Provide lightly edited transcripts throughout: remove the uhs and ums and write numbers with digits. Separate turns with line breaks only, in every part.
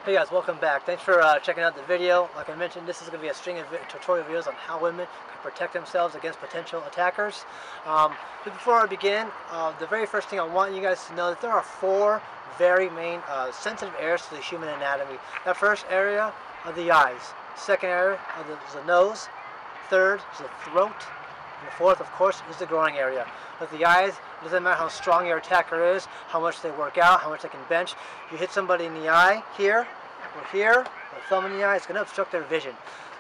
Hey guys, welcome back. Thanks for checking out the video. Like I mentioned, this is going to be a string of tutorial videos on how women can protect themselves against potential attackers. But before I begin, the very first thing I want you guys to know that there are four very main sensitive areas to the human anatomy. That first area are the eyes. Second area is the nose. Third is the throat. And the fourth, of course, is the groin area. With the eyes, it doesn't matter how strong your attacker is, how much they work out, how much they can bench. You hit somebody in the eye, here, or here, or thumb in the eye, it's going to obstruct their vision.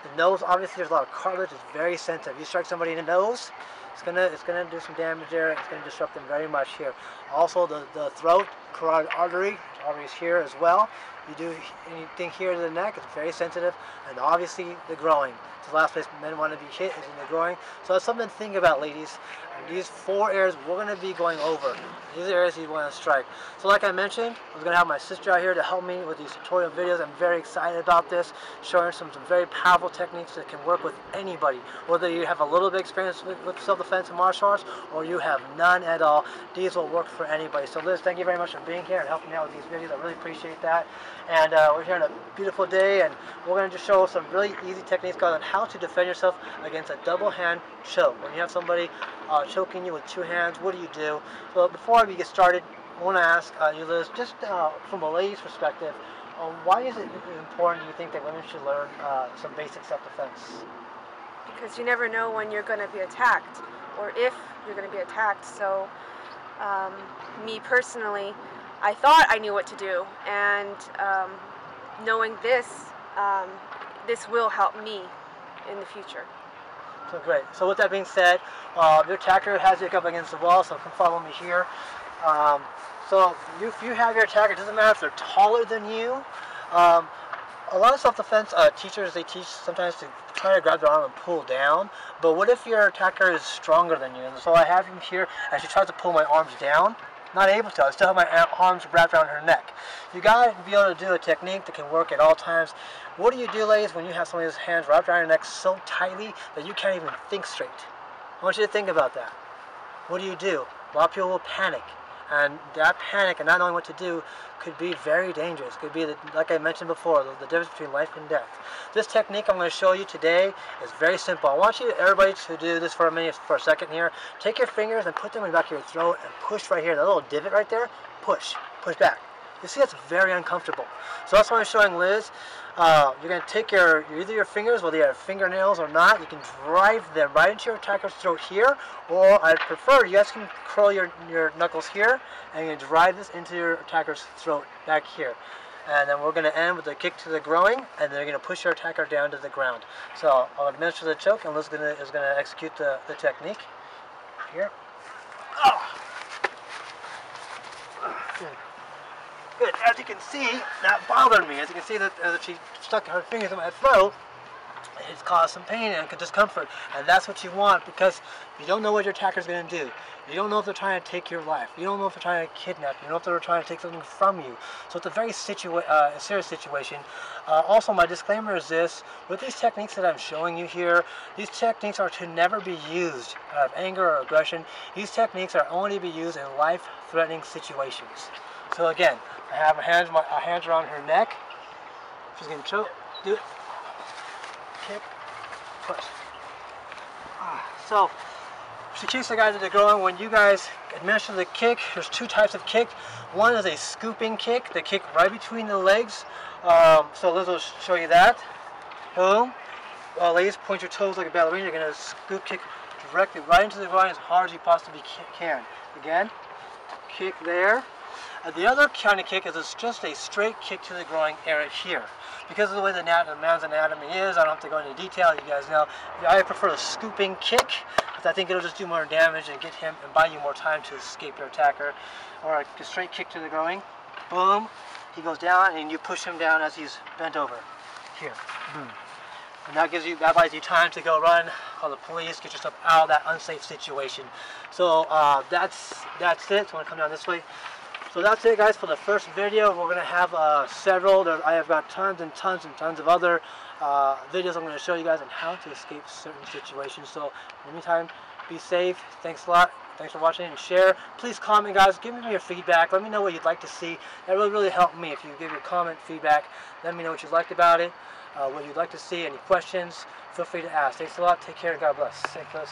The nose, obviously, there's a lot of cartilage, it's very sensitive. You strike somebody in the nose, it's gonna do some damage there. It's going to disrupt them very much here. Also, the throat, carotid artery is here as well. You do anything here to the neck, it's very sensitive. And obviously, the groin. The last place men want to be hit is in the groin. So that's something to think about, ladies. And these four areas we're going to be going over. These are areas you want to strike. So like I mentioned, I was going to have my sister out here to help me with these tutorial videos. I'm very excited about this, showing some very powerful techniques that can work with anybody. Whether you have a little bit of experience with self-defense and martial arts, or you have none at all, these will work for anybody. So Liz, thank you very much for being here and helping me out with these videos. I really appreciate that. And we're here on a beautiful day, and we're going to just show some really easy techniques on how to defend yourself against a double hand choke. When you have somebody choking you with two hands, what do you do? So before we get started, I want to ask you, Liz, just from a lady's perspective, why is it important you think that women should learn some basic self-defense?
Because you never know when you're going to be attacked, or if you're going to be attacked. So me personally, I thought I knew what to do, and knowing this, this will help me in the future.
So great. So with that being said, your attacker has you up against the wall, so come follow me here. So if you have your attacker, it doesn't matter if they're taller than you. A lot of self-defense teachers, they teach sometimes to try to grab their arm and pull down. But what if your attacker is stronger than you? And so I have him here as she tries to pull my arms down. Not able to. I still have my arms wrapped around her neck. You gotta be able to do a technique that can work at all times. What do you do, ladies, when you have somebody's hands wrapped around your neck so tightly that you can't even think straight? I want you to think about that. What do? A lot of people will panic. And that panic and not knowing what to do could be very dangerous. Could be, like I mentioned before, the difference between life and death. This technique I'm going to show you today is very simple. I want everybody to do this for a second here. Take your fingers and put them in the back of your throat and push right here. That little divot right there, push back. You see, that's very uncomfortable. So that's what I'm showing Liz. You're going to take either your fingers, whether you have fingernails or not, you can drive them right into your attacker's throat here, or I'd prefer you guys can curl your knuckles here, and you can drive this into your attacker's throat back here. And then we're going to end with a kick to the groin, and then you're going to push your attacker down to the ground. So I'll administer the choke, and Liz is going to execute the technique here. Oh. Good. Good. As you can see, that bothered me. As you can see, that she stuck her fingers in my throat, it's caused some pain and discomfort. And that's what you want, because you don't know what your attacker is going to do. You don't know if they're trying to take your life. You don't know if they're trying to kidnap you. You don't know if they're trying to take something from you. So it's a very serious situation. Also, my disclaimer is this. With these techniques that I'm showing you here, these techniques are to never be used out of anger or aggression. These techniques are only to be used in life-threatening situations. So again, I have my hands around her neck. She's going to choke. Do it. Kick. Push. So, she kicks the guy to the groin. When you guys administer the kick, there's two types of kick. One is a scooping kick, the kick right between the legs. So Liz will show you that. Boom. Ladies, point your toes like a ballerina. You're going to scoop kick directly right into the groin as hard as you possibly can. Again, kick there. The other kind of kick is just a straight kick to the groin area here. Because of the way the man's anatomy is, I don't have to go into detail, you guys know. I prefer the scooping kick, because I think it'll just do more damage and get him and buy you more time to escape your attacker. Or a straight kick to the groin. Boom. He goes down, and you push him down as he's bent over. Here. Boom. And that buys you time to go run, call the police, get yourself out of that unsafe situation. So that's it. So I'm going to come down this way. So that's it, guys, for the first video. We're going to have several. I have got tons and tons and tons of other videos I'm going to show you guys on how to escape certain situations. So in the meantime, Be safe. Thanks a lot. Thanks for watching and share. Please comment, guys. Give me your feedback. Let me know what you'd like to see. That really help me. If you give your comment, feedback, let me know what you liked about it, what you'd like to see, any questions. Feel free to ask. Thanks a lot. Take care. God bless. Stay close.